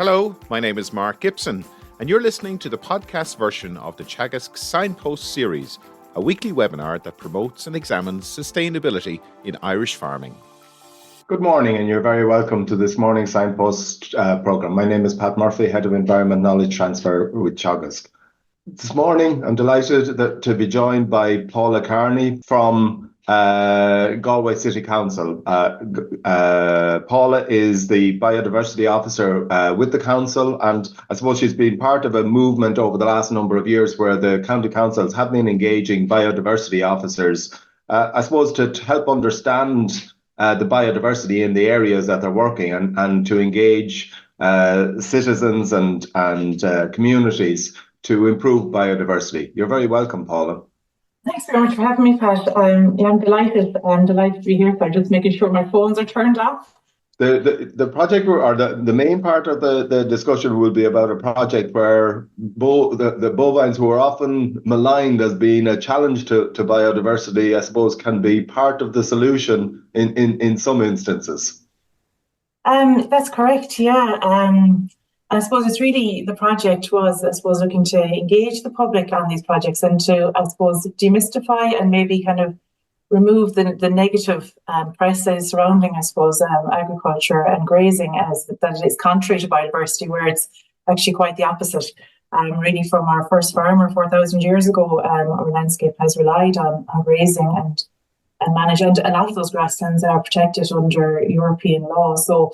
Hello, my name is Mark Gibson, and you're listening to the podcast version of the Teagasc Signpost Series, a weekly webinar that promotes and examines sustainability in Irish farming. Good morning, and you're very welcome to this morning's Signpost programme. My name is Pat Murphy, Head of Environment Knowledge Transfer with Teagasc. This morning, I'm delighted to be joined by Paula Kearney from Galway City Council. Paula is the Biodiversity Officer with the Council, and I suppose she's been part of a movement over the last number of years where the county councils have been engaging biodiversity officers, I suppose to help understand the biodiversity in the areas that they're working and to engage citizens and communities to improve biodiversity. You're very welcome, Paula. Thanks very much for having me, Pat. I'm delighted. I'm delighted to be here. So I'm just making sure my phones are turned off. The project, or the main part of the discussion, will be about a project where the bovines, who are often maligned as being a challenge to biodiversity, I suppose, can be part of the solution in some instances. That's correct, yeah. I suppose it's really, the project was, I suppose, looking to engage the public on these projects and to, I suppose, demystify and maybe kind of remove the negative press that is surrounding, I suppose, agriculture and grazing, as that it is contrary to biodiversity, where it's actually quite the opposite. Really, from our first farmer 4,000 years ago, our landscape has relied on grazing and managed, and a lot of those grasslands are protected under European law. So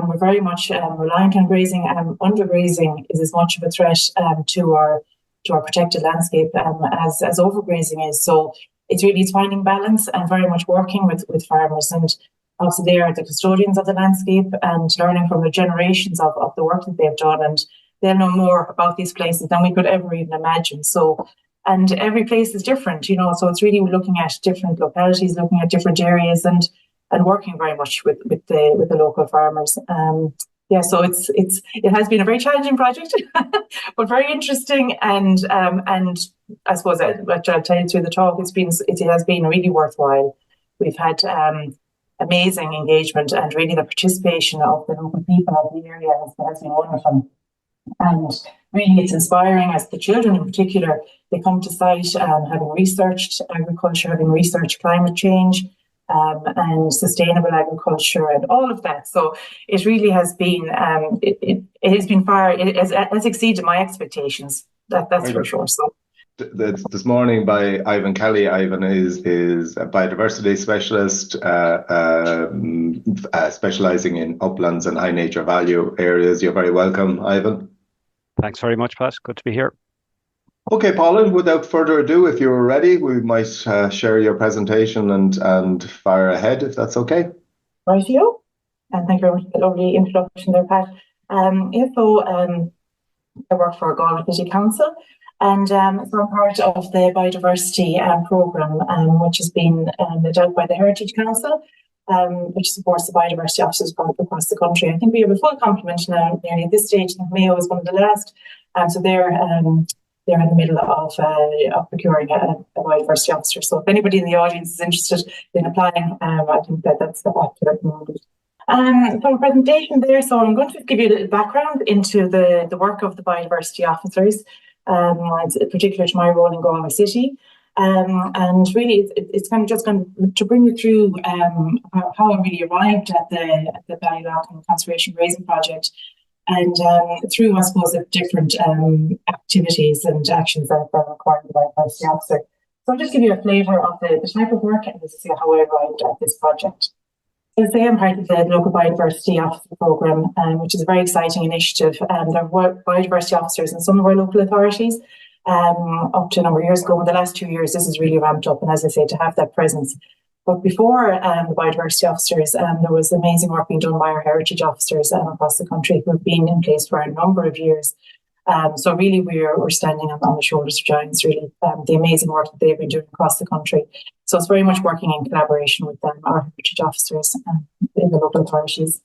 we're very much reliant on grazing. Undergrazing is as much of a threat to our protected landscape as overgrazing is. So it's finding balance and very much working with farmers. And obviously they are the custodians of the landscape and learning from the generations of the work that they've done. And they'll know more about these places than we could ever even imagine. So, and every place is different, so it's really looking at different localities, looking at different areas and working very much with the local farmers. So it has been a very challenging project, but very interesting. And I suppose what I'll tell you through the talk, it has been really worthwhile. We've had amazing engagement, and really the participation of the local people of the area has been wonderful. And really, it's inspiring, as the children in particular, they come to site having researched agriculture, having researched climate change, and sustainable agriculture and all of that. So it really has been, it has been it has exceeded my expectations. That's for sure. So this morning by Ivan Kelly. Ivan is a biodiversity specialist, specialising in uplands and high nature value areas. You're very welcome, Ivan. Thanks very much, Pat. Good to be here. Okay, Paula, without further ado, if you're ready, we might share your presentation and fire ahead, if that's okay. Right, you. And thank you very much for the lovely introduction there, Pat. I work for Galway City Council, and so I'm part of the biodiversity programme, which has been led out by the Heritage Council, which supports the biodiversity officers across the country. I think we have a full complement now, nearly at this stage. I think Mayo is one of the last, so they're in the middle of procuring a biodiversity officer. So if anybody in the audience is interested in applying, I think that's the active at the moment. So a presentation there. So I'm going to give you a little background into the work of the biodiversity officers, it's particular to my role in Galway City. And really, it's kind of just going to bring you through how I really arrived at the Ballyloughane Conservation Grazing Project, and through, I suppose, the different activities and actions that are required by the biodiversity officer. So I'll just give you a flavour of the type of work and this is how I arrived at this project. So I am part of the local biodiversity officer programme, which is a very exciting initiative. There are biodiversity officers in some of our local authorities up to a number of years ago. In the last 2 years, this has really ramped up, and as I say, to have that presence. But before the biodiversity officers, there was amazing work being done by our heritage officers across the country who have been in place for a number of years. So really, we're standing on the shoulders of giants, really, the amazing work that they've been doing across the country. So it's very much working in collaboration with them, our heritage officers in the local authorities.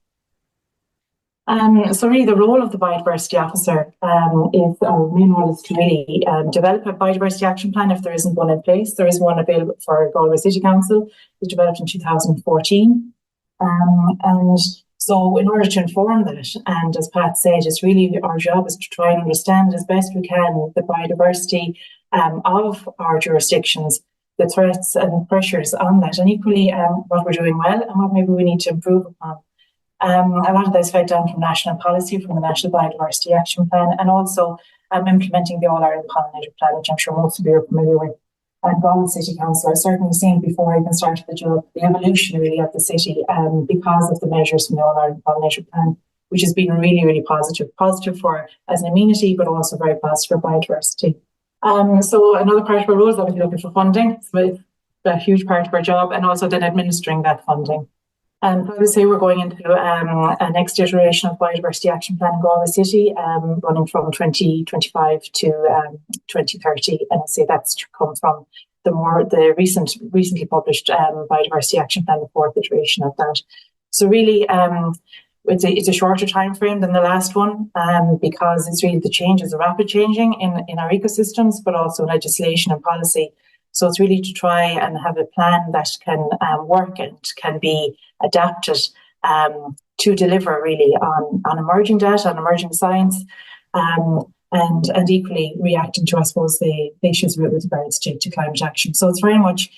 So really the role of the biodiversity officer is, our main role is to really develop a biodiversity action plan if there isn't one in place. There is one available for Galway City Council. It was developed in 2014. And So in order to inform that, and as Pat said, it's really our job is to try and understand as best we can the biodiversity of our jurisdictions, the threats and pressures on that, and equally what we're doing well and what maybe we need to improve upon. A lot of that is fed down from national policy, from the National Biodiversity Action Plan, and also implementing the All-Ireland Pollinator Plan, which I'm sure most of you are familiar with. And Galway City Council, I've certainly seen before I even started the job, the evolution really of the city because of the measures from the All-Ireland Pollinator Plan, which has been really, really positive. Positive for as an amenity, but also very positive for biodiversity. So another part of our role is obviously looking for funding. So it's a huge part of our job, and also then administering that funding. I would say we're going into a next iteration of Biodiversity Action Plan in Galway City, running from 2025 to 2030, and I say that's come from the recently published Biodiversity Action Plan, the fourth iteration of that. So really, it's a shorter time frame than the last one, because it's really the changes are rapid changing in our ecosystems, but also legislation and policy. So it's really to try and have a plan that can work and can be adapted to deliver really on emerging data, on emerging science, and equally reacting to, I suppose, the issues with regards to climate action. So it's very much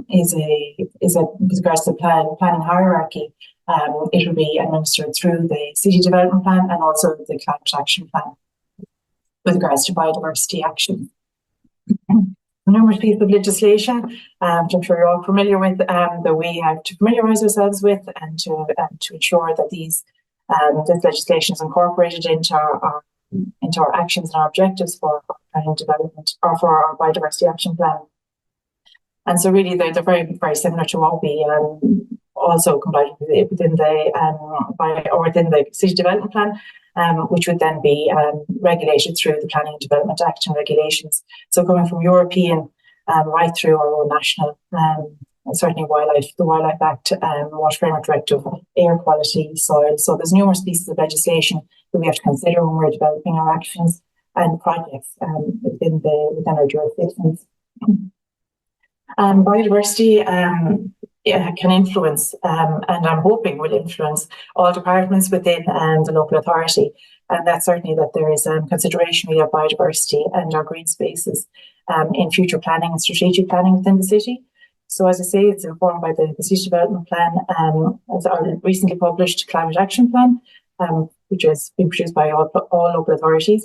is with regards to the planning hierarchy. It will be administered through the City Development Plan and also the Climate Action Plan with regards to biodiversity action. Numerous pieces of legislation, which I'm sure you're all familiar with, that we have to familiarise ourselves with, and to ensure that this legislation is incorporated into our actions and our objectives for planning development, or for our biodiversity action plan. And so really they're very, very similar to what we also combined within the City Development Plan, which would then be regulated through the Planning and Development Act and regulations. So coming from European right through our own national, certainly the Wildlife Act, Water Framework Directive, air quality, soil. So there's numerous pieces of legislation that we have to consider when we're developing our actions and projects within our jurisdictions. Biodiversity can influence, and I'm hoping will influence, all departments within the local authority. And that's certainly that there is consideration of biodiversity and our green spaces in future planning and strategic planning within the city. So as I say, it's informed by the City Development Plan, as our recently published Climate Action Plan, which has been produced by all local authorities.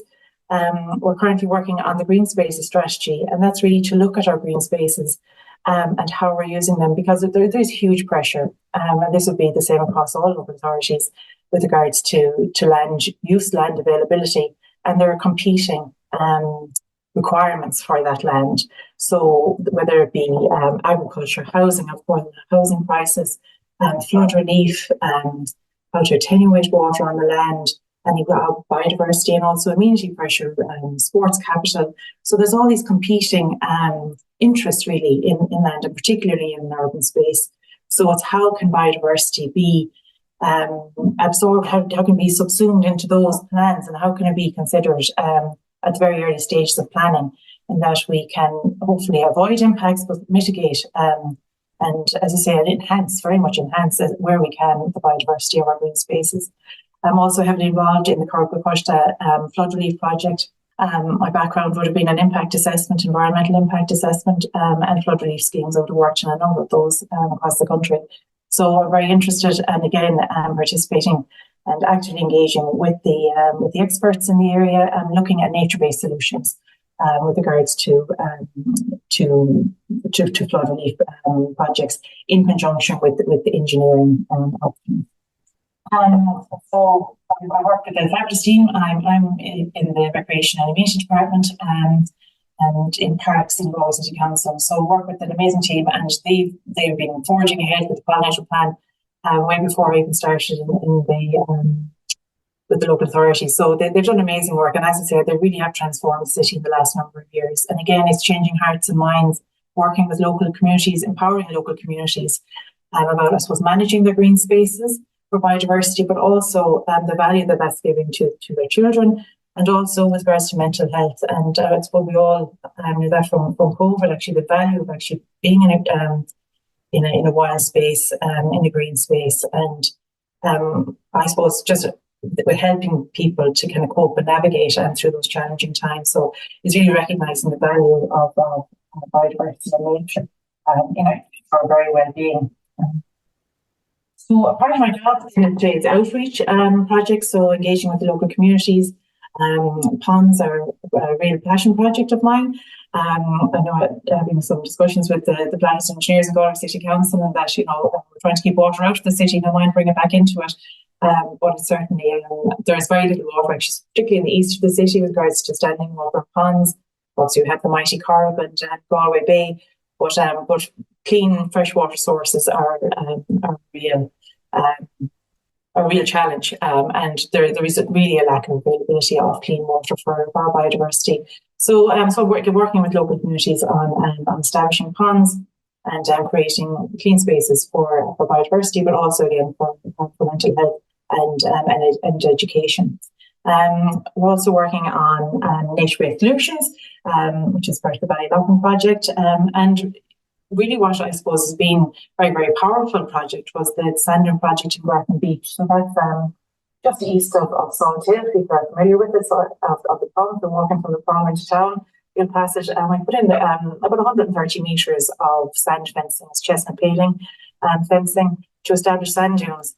We're currently working on the green spaces strategy, and that's really to look at our green spaces and how we're using them, because there's huge pressure, and this would be the same across all local authorities with regards to land use, land availability, and there are competing requirements for that land. So whether it be agriculture, housing, of course, housing prices, flood relief, how to attenuate water on the land, and you've got biodiversity and also amenity pressure, sports capital. So there's all these competing interests really in land, and particularly in urban space. So it's how can biodiversity be absorbed, how can it be subsumed into those plans, and how can it be considered at the very early stages of planning, in that we can hopefully avoid impacts but mitigate and, as I say, very much enhance where we can the biodiversity of our green spaces. I'm also heavily involved in the Corca flood relief project. My background would have been an impact assessment, environmental impact assessment, and flood relief schemes. I would have worked in a number of those across the country. So we're very interested, and again, participating and actively engaging with the experts in the area, and looking at nature-based solutions with regards to flood relief projects in conjunction with the engineering options. So I work with the Fabulous team. I'm in the Recreation and Amenity Department and in Parks in Galway City Council. So I work with an amazing team, and they've been forging ahead with the pollinator plan way before I even started with the local authorities. So they've done amazing work, and as I said, they really have transformed the city in the last number of years. And again, it's changing hearts and minds, working with local communities, empowering local communities about, I suppose, managing their green spaces for biodiversity, but also the value that that's giving to their children, and also with regards to mental health. And I suppose we all knew that from COVID, actually, the value of actually being in a wild space, in a green space, and I suppose just with helping people to kind of cope and navigate through those challenging times. So it's really recognising the value of biodiversity and nature for our very well-being. So a part of my job is outreach projects, so engaging with the local communities. Ponds are a real passion project of mine. I know having some discussions with the planners and engineers in Galway City Council, and that we're trying to keep water out of the city, no mind bring it back into it. But certainly there's very little water, actually, particularly in the east of the city with regards to standing water ponds. Also, you have the mighty Corrib and Galway Bay, but clean freshwater sources are a real challenge, and there is really a lack of availability of clean water for our biodiversity. So we're working with local communities on establishing ponds and creating clean spaces for biodiversity, but also again for mental health and education. We're also working on nature-based solutions, which is part of the Buaile Bó Ballyloughane project, and really what I suppose has been a very, very powerful project was the sand dune project in Garton Beach. So that's just east of Salt Hill, if you're familiar with it, of the prom. So walking from the prom into town, you'll pass it. And we put in about 130 metres of sand fencing, chestnut paling fencing to establish sand dunes.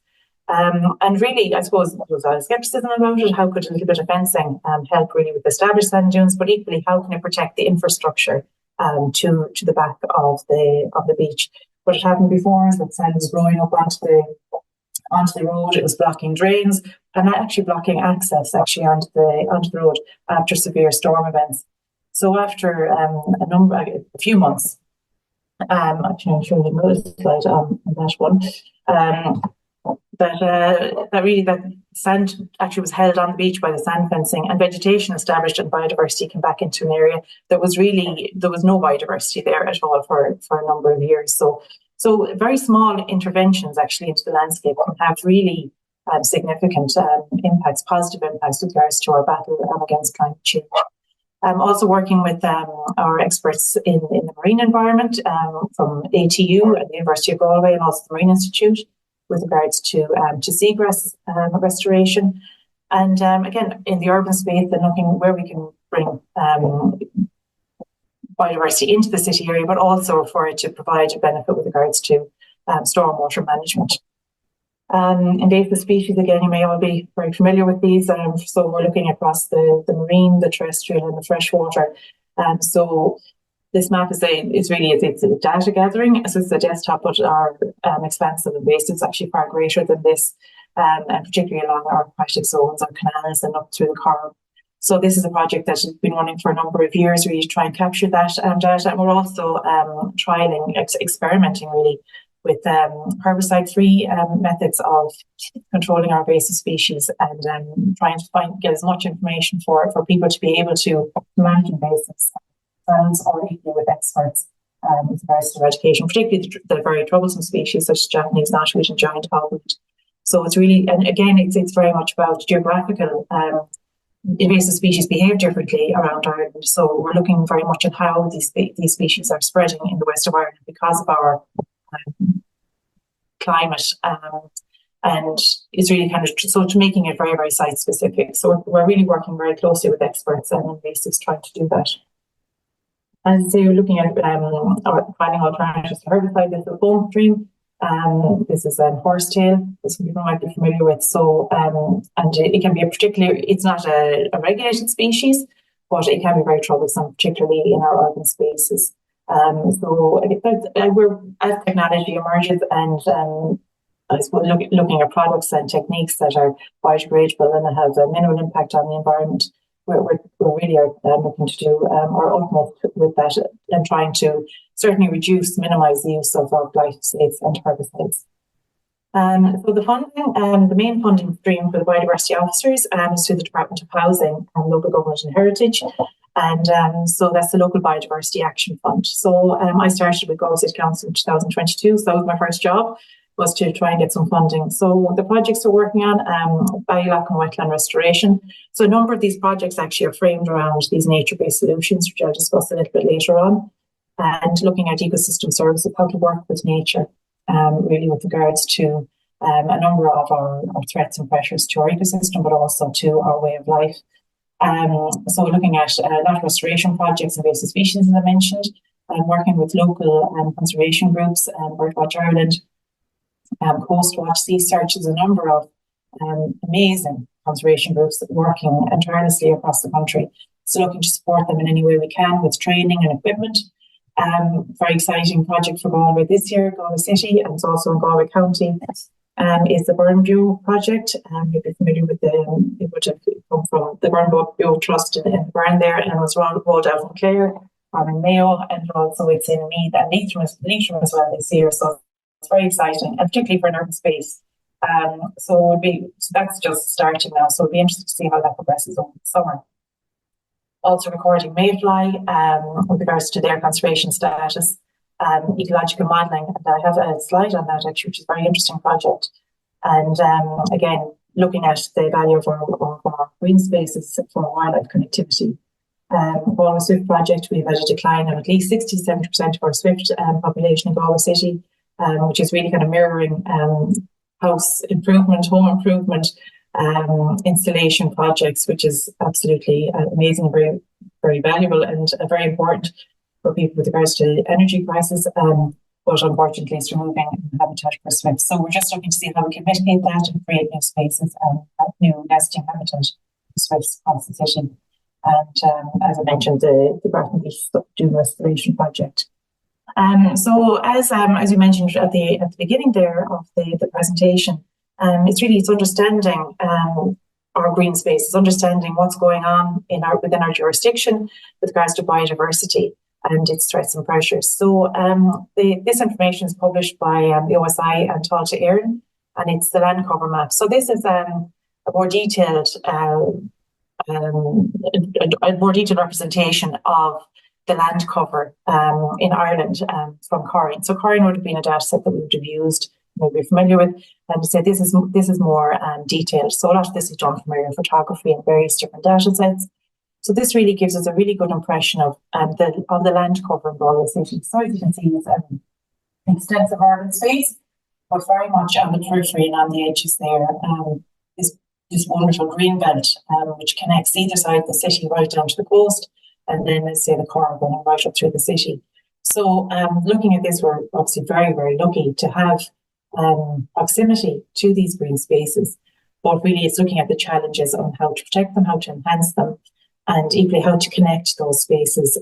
And really, I suppose there was a lot of scepticism about it. How could a little bit of fencing help really with established sand dunes? But equally, how can it protect the infrastructure to the back of the beach? What had happened before is that sand was blowing up onto the road. It was blocking drains and actually blocking access onto the road after severe storm events. So after a few months, actually I'm sure you know this slide on that one, that sand actually was held on the beach by the sand fencing, and vegetation established and biodiversity came back into an area there was no biodiversity there at all for a number of years. So very small interventions actually into the landscape can have really significant impacts, positive impacts with regards to our battle against climate change. I'm also working with our experts in the marine environment from ATU at the University of Galway and also the Marine Institute with regards to seagrass restoration. And again, in the urban space, then looking where we can bring biodiversity into the city area, but also for it to provide a benefit with regards to stormwater management. Invasive species, again, you may all be very familiar with these. So we're looking across the marine, the terrestrial and the freshwater. So this map is really data gathering. So it's a desktop, but our expanse of invasives is actually far greater than this, and particularly along our aquatic zones, our canals and up through the Corrib. So this is a project that has been running for a number of years, really to try and capture that data. And we're also experimenting really with herbicide-free methods of controlling our invasive species and trying to get as much information for people to be able to manage invasives or equally with experts with regards to their education, particularly the very troublesome species such as Japanese knotweed and giant hogweed. So it's really, and again, it's very much about geographical. Invasive species behave differently around Ireland, so we're looking very much at how these species are spreading in the west of Ireland because of our climate, and it's really kind of so to making it very, very site specific. So we're really working very closely with experts and invasives trying to do that. And so you're looking at finding alternatives to herbicide. This is a foam stream. This is a horsetail. This people might be familiar with. So and it can be it's not a regulated species, but it can be very troublesome, particularly in our urban spaces. So as technology emerges and I suppose looking at products and techniques that are biodegradable and have a minimal impact on the environment, we're really looking to do our utmost with that and trying to certainly minimise the use of glyphosates and herbicides. So the funding, the main funding stream for the Biodiversity Officers is through the Department of Housing and Local Government and Heritage. And so that's the Local Biodiversity Action Fund. So I started with Galway City Council in 2022. So that was my first job, was to try and get some funding. So the projects we're working on, Ballyloughane wetland restoration. So a number of these projects actually are framed around these nature-based solutions, which I'll discuss a little bit later on, and looking at ecosystem services, how to work with nature, really with regards to a number of our threats and pressures to our ecosystem, but also to our way of life. So looking at land restoration projects, invasive species, as I mentioned, and working with local conservation groups, Birdwatch Ireland, Coastwatch, Sea Search, there's a number of amazing conservation groups working tirelessly across the country. So looking to support them in any way we can with training and equipment. Very exciting project for Galway this year, Galway City, and it's also in Galway County, is the Burn Bio project. You'll be familiar with it would have come from the Burn Bio Trust in Burn there, and it was rolled out in Clare, in Mayo, and also it's in Meath and Leitrim as well this year. So it's very exciting, and particularly for an urban space. So that's just starting now, so it'll be interesting to see how that progresses over the summer. Also recording mayfly with regards to their conservation status, ecological modelling, and I have a slide on that actually, which is a very interesting project. And again, looking at the value of our green spaces for wildlife connectivity. Galway Swift project, we've had a decline of at least 60-70% of our swift population in Galway City, which is really kind of mirroring house improvement, home improvement, installation projects, which is absolutely amazing, very, very valuable and very important for people with regards to energy prices. But unfortunately, it's removing habitat for swifts. So we're just looking to see how we can mitigate that and create new spaces and new nesting habitat for swifts across the city. And as I mentioned, the Garden Beach Dune Restoration Project. So as you mentioned at the beginning there of the presentation, it's understanding our green spaces, understanding what's going on within our jurisdiction with regards to biodiversity and its threats and pressures. So this information is published by the OSI and Táillte Éireann, and it's the land cover map. So this is a more detailed representation of the land cover in Ireland from Corrine. So Corrine would have been a data set that we would have used, maybe familiar with, and to say this is more detailed. So a lot of this is done from aerial photography and various different data sets. So this really gives us a really good impression of the land cover in Galway City. So as you can see, it's an extensive urban space, but very much on the periphery and on the edges there. This wonderful green belt, which connects either side of the city right down to the coast, and then let's say the core going right up through the city. So looking at this, we're obviously very, very lucky to have proximity to these green spaces, but really it's looking at the challenges on how to protect them, how to enhance them, and equally how to connect those spaces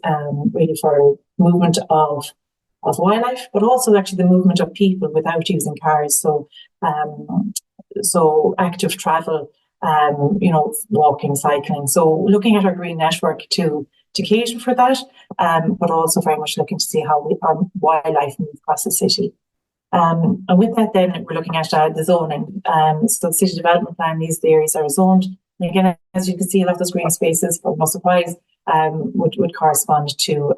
really for movement of wildlife, but also actually the movement of people without using cars. So active travel, walking, cycling. So looking at our green network to cater for that, but also very much looking to see how our wildlife moves across the city. And with that, then we're looking at the zoning. So the city development plan, these areas are zoned. And again, as you can see, a lot of those green spaces, for no surprise, would correspond to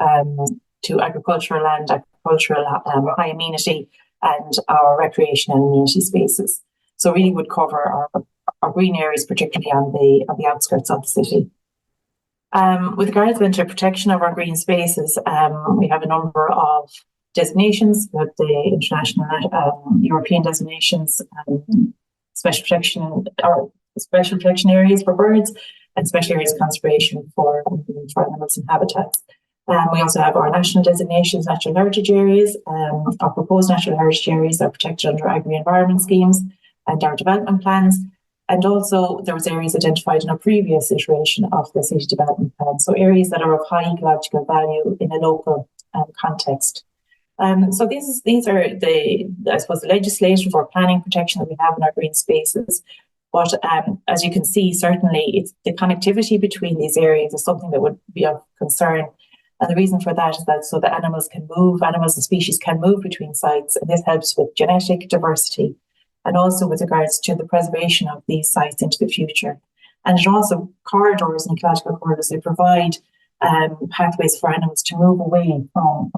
agricultural land, agricultural high amenity, and our recreation and amenity spaces. So really would cover our green areas, particularly on the outskirts of the city. With regards then to protection of our green spaces, we have a number of designations, with the international, European designations, special protection areas for birds, and special areas of conservation for animals and habitats. We also have our national designations, natural heritage areas. Our proposed natural heritage areas are protected under agri-environment schemes and our development plans. And also there was areas identified in a previous iteration of the city development plan. So areas that are of high ecological value in a local context. So these are the legislative or planning protection that we have in our green spaces. But as you can see, certainly it's the connectivity between these areas is something that would be of concern. And the reason for that is that so that animals and species can move between sites. And this helps with genetic diversity and also with regards to the preservation of these sites into the future. And it also corridors and ecological corridors, they provide pathways for animals to move away from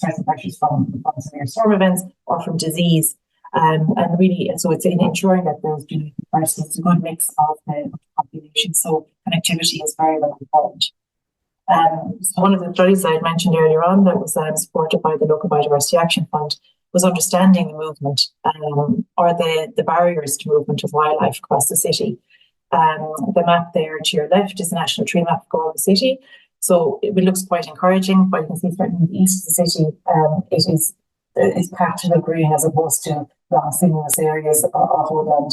threats and pressures from severe storm events or from disease. And really, so it's in ensuring that there's genetic diversity. It's a good mix of the population. So connectivity is very, very important. So one of the studies I had mentioned earlier on that was supported by the Local Biodiversity Action Fund was understanding the movement or the barriers to movement of wildlife across the city. The map there to your left is the national tree map for Galway City. So it looks quite encouraging, but you can see certainly in the east of the city, it's packed with green as opposed to long sinuous areas of woodland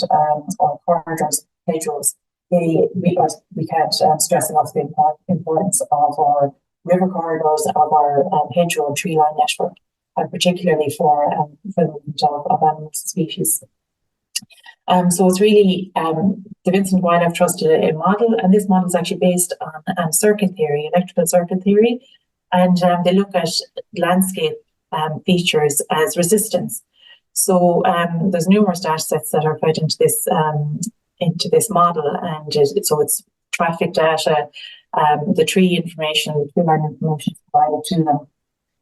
or corridors, hedgerows. We can't stress enough the importance of our river corridors, of our hedgerow and tree line network, and particularly for the movement of animals and species. So it's really the Vincent Wildlife Trust did a model, and this model is actually based on circuit theory, electrical circuit theory, and they look at landscape features as resistance. So there's numerous data sets that are fed into this model, and so it's traffic data, the tree information, the tree line information is provided to them,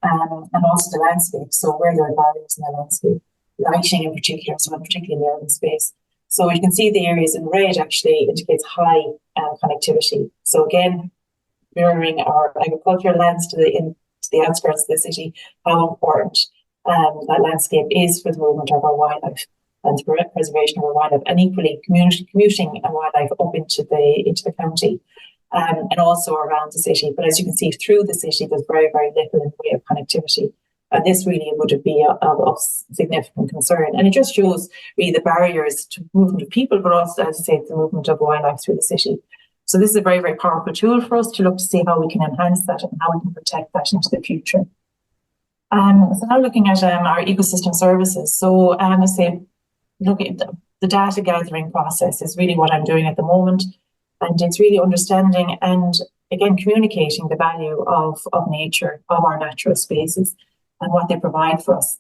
and also the landscape. So where there are barriers in the landscape, lighting in particular, so particularly in the urban space. So you can see the areas in red actually indicates high connectivity. So again, mirroring our agricultural lands to the outskirts of the city, how important that landscape is for the movement of our wildlife and the preservation of our wildlife, and equally commuting and wildlife up into the county and also around the city. But as you can see, through the city, there's very, very little in the way of connectivity. And this really would be of significant concern. And it just shows really the barriers to movement of people, but also, as I say, the movement of wildlife through the city. So this is a very, very powerful tool for us to look to see how we can enhance that and how we can protect that into the future. So now looking at our ecosystem services. So I say, looking at the data gathering process is really what I'm doing at the moment. And it's really understanding and, again, communicating the value of nature, of our natural spaces, and what they provide for us.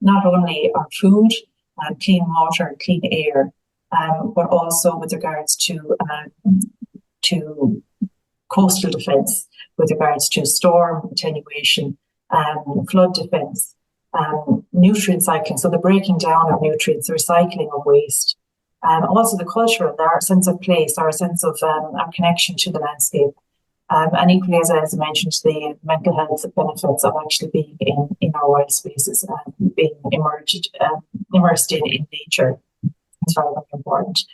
Not only our food, clean water, clean air, but also with regards to coastal defence, with regards to storm attenuation, flood defence, nutrient cycling, so the breaking down of nutrients, the recycling of waste, also the cultural, our sense of place, our sense of our connection to the landscape. And equally, as I mentioned, the mental health benefits of actually being in our wild spaces and being immersed in nature is very, very important.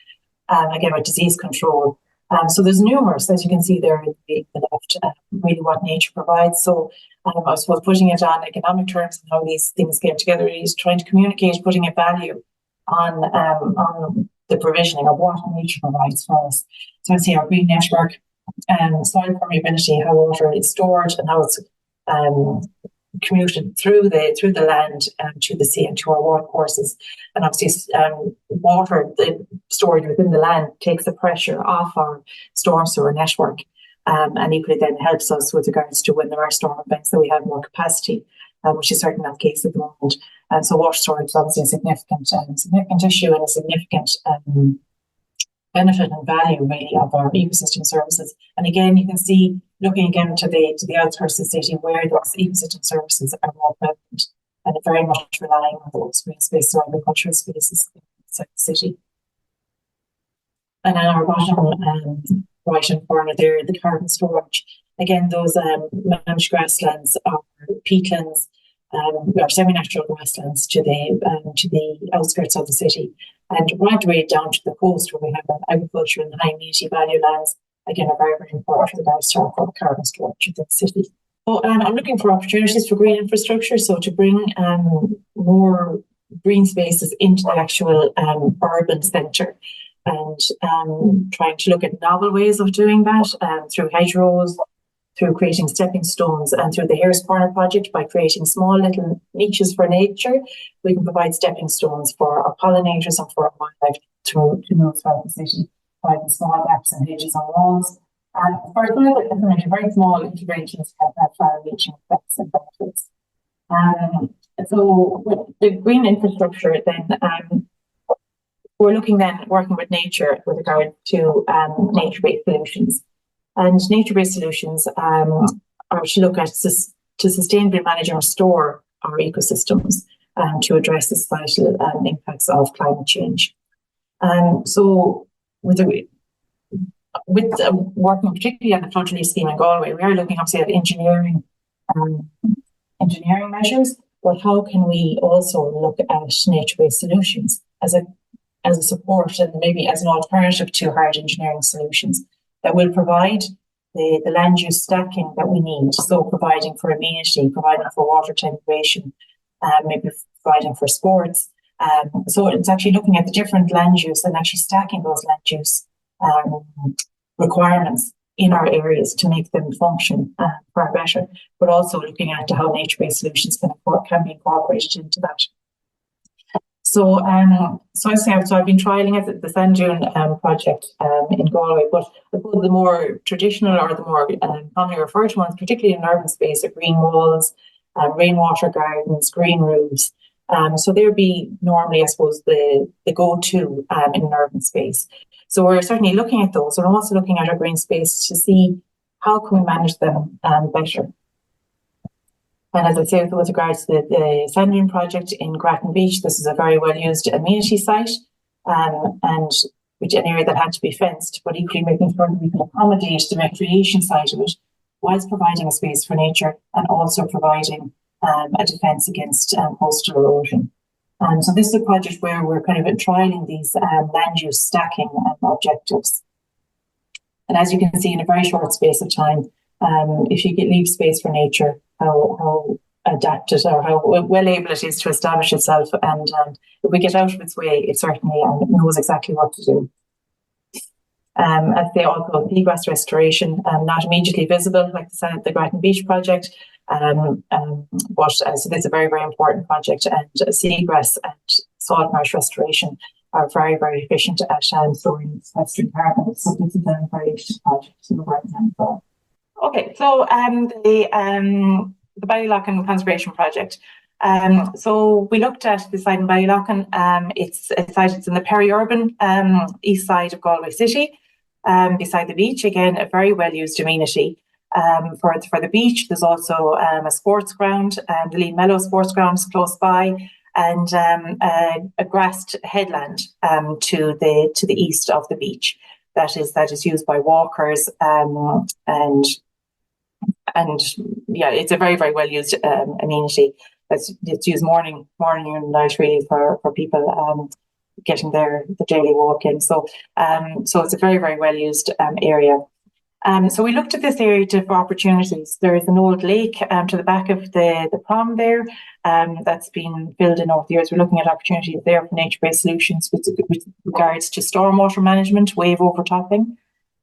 Again, with disease control. So there's numerous, as you can see there in the left, really what nature provides. So I suppose putting it on economic terms and how these things came together is trying to communicate, putting a value on the provisioning of what nature provides for us. So I see our green network, soil permeability, how water is stored and how it's commuted through the land to the sea and to our water courses. And obviously water stored within the land takes the pressure off our storm sewer network, and equally then helps us with regards to when there are storm events that we have more capacity, which is certainly not the case at the moment. And so water storage is obviously a significant issue and a significant benefit and value really of our ecosystem services. And again, you can see, looking again to the outskirts of the city, where those ecosystem services are more prevalent and are very much relying on those green spaces or agricultural spaces inside the city. And on our bottom right-hand corner there, the carbon storage. Again, those managed grasslands are peatlands, or semi-natural grasslands to the outskirts of the city, and right way down to the coast where we have agriculture and high amenity value lands, again, are very, very important for regards to our carbon storage within the city. So I'm looking for opportunities for green infrastructure, so to bring more green spaces into the actual urban centre, and trying to look at novel ways of doing that through hedgerows, through creating stepping stones, and through the Harris Corner project, by creating small little niches for nature, we can provide stepping stones for our pollinators and for our wildlife to move throughout the city, providing small gaps and hedges on walls. And for very small interventions have far-reaching effects and benefits. So with the green infrastructure, then we're looking then working with nature with regard to nature-based solutions. And nature-based solutions are to look at to sustainably manage and restore our ecosystems to address the societal impacts of climate change. So with working particularly on the flood relief scheme in Galway, we are looking obviously at engineering measures, but how can we also look at nature-based solutions as a support and maybe as an alternative to hard engineering solutions that will provide the land use stacking that we need. So providing for amenity, providing for water attenuation, maybe providing for sports. So it's actually looking at the different land use and actually stacking those land use requirements in our areas to make them function far better, but also looking at how nature-based solutions can be incorporated into that. So, so I've been trialling it at the Sand Dune project in Galway, but I suppose the more traditional or the more commonly referred to ones, particularly in urban space, are green walls, rainwater gardens, green roofs. So they'd be normally, I suppose, the go-to in an urban space. So we're certainly looking at those, and I'm also looking at our green space to see how can we manage them better. And as I say, with regards to the Sand Dune project in Grattan Beach, this is a very well-used amenity site, and which an area that had to be fenced, but equally making sure that we can accommodate the recreation side of it, whilst providing a space for nature and also providing a defence against coastal erosion. So this is a project where we're kind of trialling these land use stacking objectives. And as you can see, in a very short space of time, if you leave space for nature, how adapted or how well able it is to establish itself, and if we get out of its way, it certainly knows exactly what to do. As they also seagrass restoration, not immediately visible like the Grattan Beach project, but so this is a very, very important project, and seagrass and salt marsh restoration are very, very efficient at storing sequestering carbon. So this is a very efficient project in the right hand side. Okay, so the Ballyloughane Conservation Project. So we looked at the site in Ballyloughane. It's a site that's in the peri-urban east side of Galway City, beside the beach. Again, a very well-used amenity. For the beach, there's also a sports ground, the Lee Mellow Sports Ground is close by, and a grassed headland to the east of the beach that is used by walkers, and yeah, it's a very, very well used amenity. It's used morning and night really for people getting the daily walk in. So it's a very, very well used area. So we looked at this area for opportunities. There is an old lake to the back of the prom there that's been filled in over the years. We're looking at opportunities there for nature-based solutions with regards to stormwater management, wave overtopping.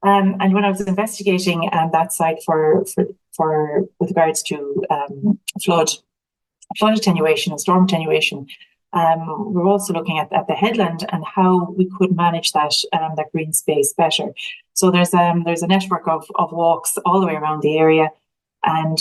And when I was investigating that site for with regards to flood attenuation and storm attenuation, we're also looking at the headland and how we could manage that green space better. So there's a network of walks all the way around the area, and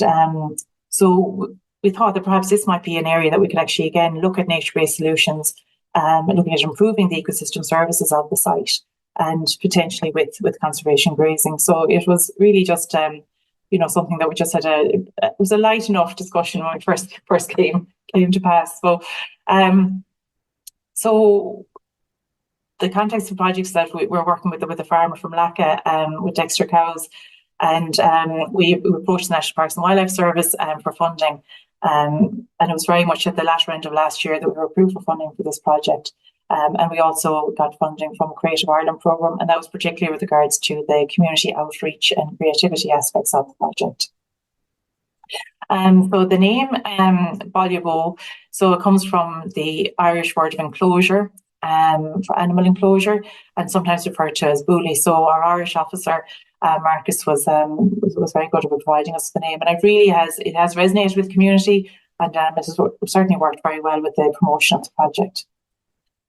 so we thought that perhaps this might be an area that we could actually again look at nature-based solutions, looking at improving the ecosystem services of the site, and potentially with conservation grazing. So it was really just something that we just had it was a light enough discussion when we first came to pass. So the context of projects that we're working with a farmer from Lacca with Dexter cows, and we approached the National Parks and Wildlife Service for funding, and it was very much at the latter end of last year that we were approved for funding for this project. And we also got funding from a Creative Ireland programme, and that was particularly with regards to the community outreach and creativity aspects of the project. So the name Buaile Bó, so it comes from the Irish word of enclosure, for animal enclosure, and sometimes referred to as Buaile. So our Irish officer, Marcus, was very good at providing us the name, and it has resonated with the community, and it has certainly worked very well with the promotion of the project.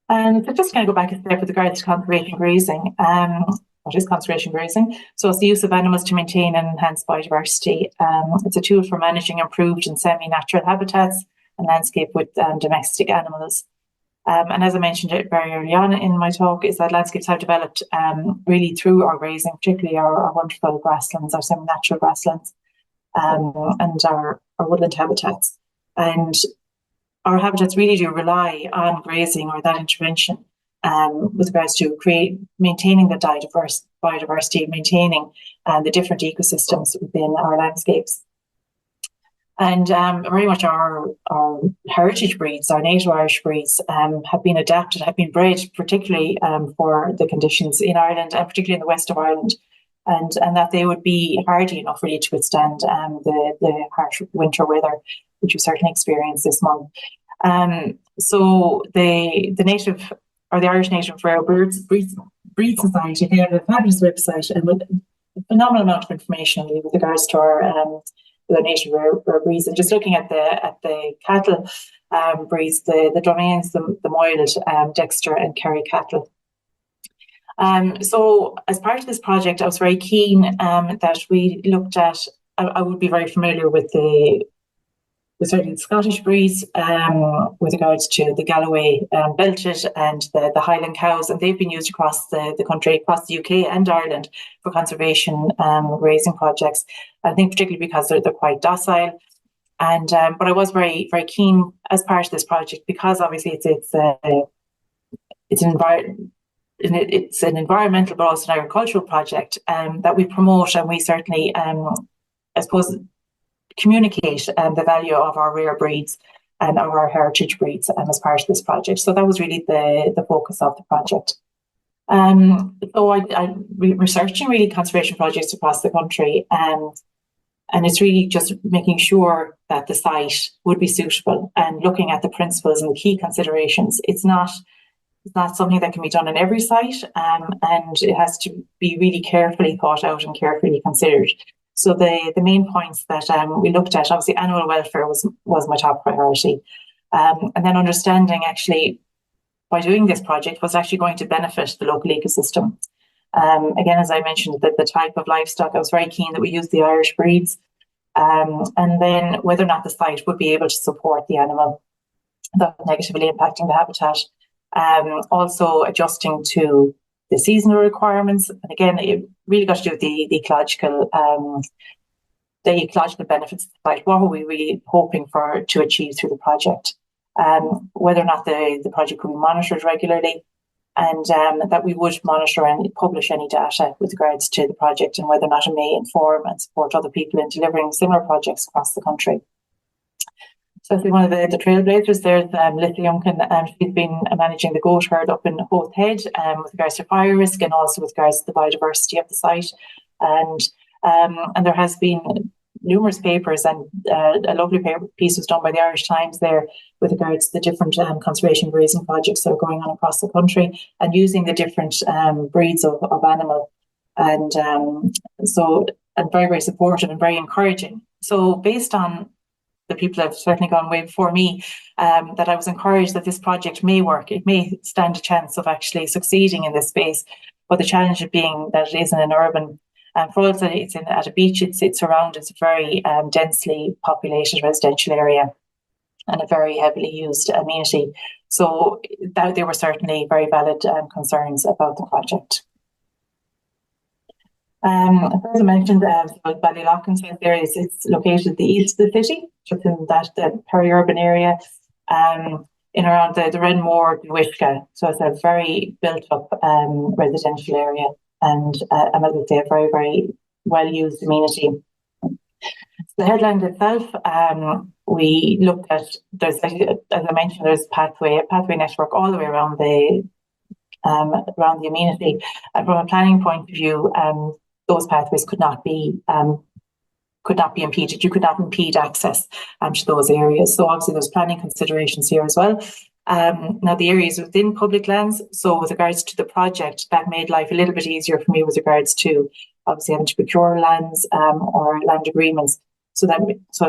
So just going to go back a step with regards to conservation grazing. What is conservation grazing? So it's the use of animals to maintain and enhance biodiversity. It's a tool for managing improved and semi-natural habitats and landscape with domestic animals. And as I mentioned it very early on in my talk, is that landscapes have developed really through our grazing, particularly our wonderful grasslands, our semi-natural grasslands, and our woodland habitats. And our habitats really do rely on grazing or that intervention with regards to maintaining the biodiversity, maintaining the different ecosystems within our landscapes. And very much our heritage breeds, our native Irish breeds, have been adapted, have been bred particularly for the conditions in Ireland, and particularly in the west of Ireland, and that they would be hardy enough really to withstand the harsh winter weather, which we certainly experienced this month. So the native, or the Irish Native Rare Breed Society, they have a fabulous website and with a phenomenal amount of information with regards to our native rare breeds. And just looking at the cattle breeds, the Domains, the Moiled, Dexter and Kerry cattle. So as part of this project, I was very keen that we looked at, I would be very familiar with certain Scottish breeds with regards to the Galway Belted and the Highland cows, and they've been used across the country, across the UK and Ireland for conservation grazing projects. I think particularly because they're quite docile. And but I was very, very keen as part of this project, because obviously it's an environmental but also an agricultural project that we promote, and we certainly I suppose communicate the value of our rare breeds and our heritage breeds as part of this project. So that was really the focus of the project. So I researching really conservation projects across the country, and it's really just making sure that the site would be suitable and looking at the principles and the key considerations. It's not something that can be done on every site, and it has to be really carefully thought out and carefully considered. So the main points that we looked at, obviously animal welfare was my top priority. And then understanding actually by doing this project was actually going to benefit the local ecosystem. Again, as I mentioned, the type of livestock, I was very keen that we use the Irish breeds. And then whether or not the site would be able to support the animal without negatively impacting the habitat. Also adjusting to the seasonal requirements. And again, it really got to do with the ecological benefits of the site. What were we really hoping to achieve through the project? Whether or not the project could be monitored regularly, and that we would monitor and publish any data with regards to the project, and whether or not it may inform and support other people in delivering similar projects across the country. So I think one of the trailblazers there is Little Youngkin, and she's been managing the goat herd up in Hoth Head with regards to fire risk and also with regards to the biodiversity of the site. And there has been numerous papers, and a lovely piece was done by the Irish Times there with regards to the different conservation grazing projects that are going on across the country and using the different breeds of animal. And very, very supportive and very encouraging. So based on the people have certainly gone way before me, that I was encouraged that this project may work. It may stand a chance of actually succeeding in this space, but the challenge of being that it is in an urban, for all that it's at a beach, it's around, it's a very densely populated residential area and a very heavily used amenity. So there were certainly very valid concerns about the project. As I mentioned, Ballyloughane South area it's located at the east of the city, within that peri-urban area, in around the Renmore, Wishka. So it's a very built-up residential area, and as I say, a very, very well-used amenity. The headland itself, we looked at, as I mentioned, there's a pathway network all the way around the amenity. And from a planning point of view, those pathways could not be impeded. You could not impede access to those areas. So obviously there's planning considerations here as well. Now the area is within public lands. So with regards to the project, that made life a little bit easier for me with regards to obviously having to procure lands or land agreements. So there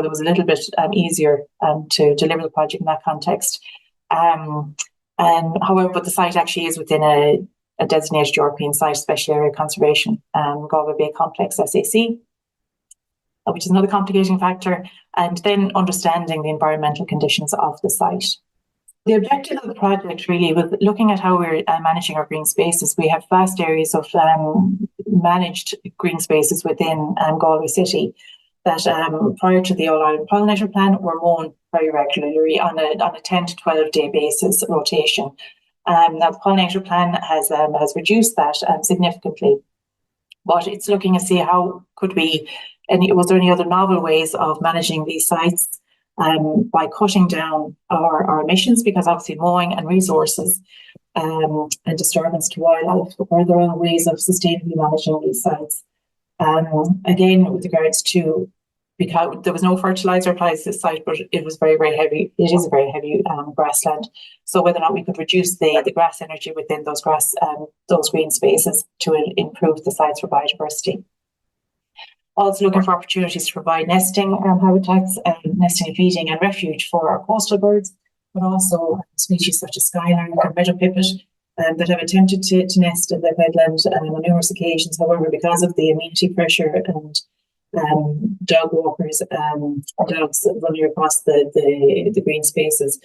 was a little bit easier to deliver the project in that context. However, but the site actually is within a designated European Site Special Area Conservation, Galway Bay Complex SAC, which is another complicating factor, and then understanding the environmental conditions of the site. The objective of the project really was looking at how we're managing our green spaces. We have vast areas of managed green spaces within Galway City that prior to the All-Ireland Pollinator Plan were mown very regularly on a 10 to 12 day basis rotation. Now the Pollinator Plan has reduced that significantly, but it's looking to see how could we was there any other novel ways of managing these sites by cutting down our emissions, because obviously mowing and resources and disturbance to wildlife, were there other ways of sustainably managing these sites? Again, with regards to, because there was no fertilizer applied to this site, but it was very, very heavy. It is a very heavy grassland. So whether or not we could reduce the grass energy within those green spaces to improve the sites for biodiversity. Also looking for opportunities to provide nesting habitats, nesting and feeding and refuge for our coastal birds, but also species such as skylark and meadow pipit that have attempted to nest in the wetland on numerous occasions. However, because of the amenity pressure and dog walkers, dogs running across the green spaces,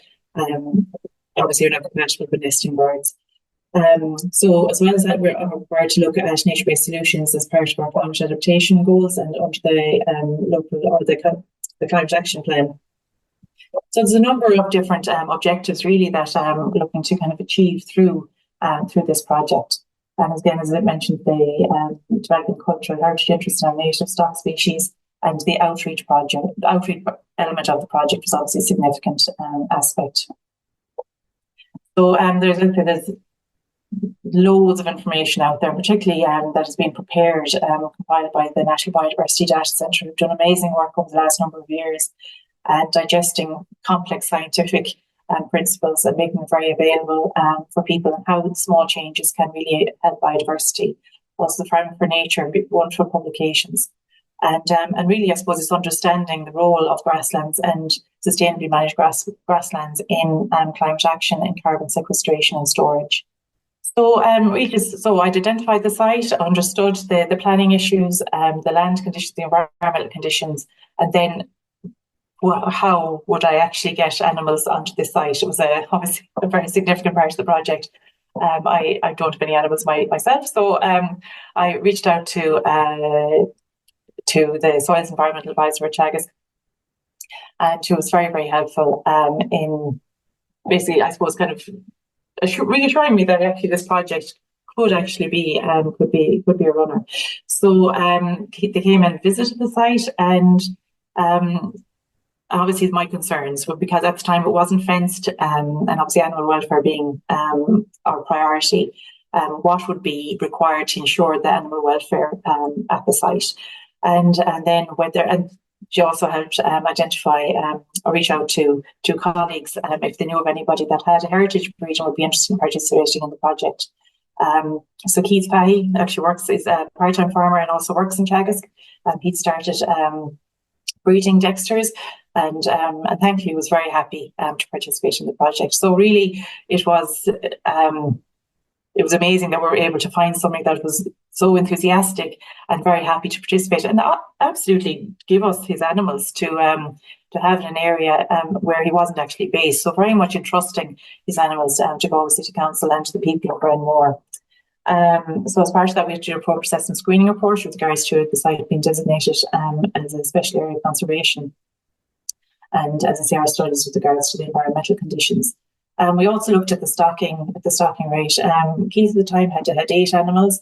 obviously are not compatible with nesting birds. So as well as that, we're required to look at nature-based solutions as part of our climate adaptation goals and under the climate action plan. So there's a number of different objectives really that I'm looking to kind of achieve through this project. And again, as I mentioned, the developing cultural heritage interest in our native stock species, and the outreach element of the project was obviously a significant aspect. So there's loads of information out there, particularly that has been prepared, compiled by the National Biodiversity Data Centre, who've done amazing work over the last number of years and digesting complex scientific principles and making them very available for people, and how small changes can really help biodiversity. Also, the Farming for Nature, wonderful publications. And really, I suppose, it's understanding the role of grasslands and sustainably managed grasslands in climate action and carbon sequestration and storage. So I'd identified the site, understood the planning issues, the land conditions, the environmental conditions, and then how would I actually get animals onto this site? It was obviously a very significant part of the project. I don't have any animals myself, so I reached out to the Soils Environmental Advisor at Teagasc, and she was very, very helpful in basically, I suppose, kind of reassuring me that actually this project could actually be could be a runner. So they came and visited the site, and obviously my concerns were, because at the time it wasn't fenced, and obviously animal welfare being our priority, what would be required to ensure the animal welfare at the site, and then whether, and she also helped identify or reach out to colleagues if they knew of anybody that had a heritage region would be interested in participating in the project. So Keith Fahey actually is a part-time farmer and also works in Teagasc. He'd started breeding dexters, and thankfully was very happy to participate in the project. So really, it was amazing that we were able to find something that was so enthusiastic and very happy to participate, and absolutely give us his animals to have in an area where he wasn't actually based. So very much entrusting his animals to Galway City Council and to the people of Brenmore. So as part of that, we had to do a process and screening report with regards to the site being designated as a special area of conservation. And as I say, our studies with regards to the environmental conditions. We also looked at the stocking rate. Keith at the time had 8 animals,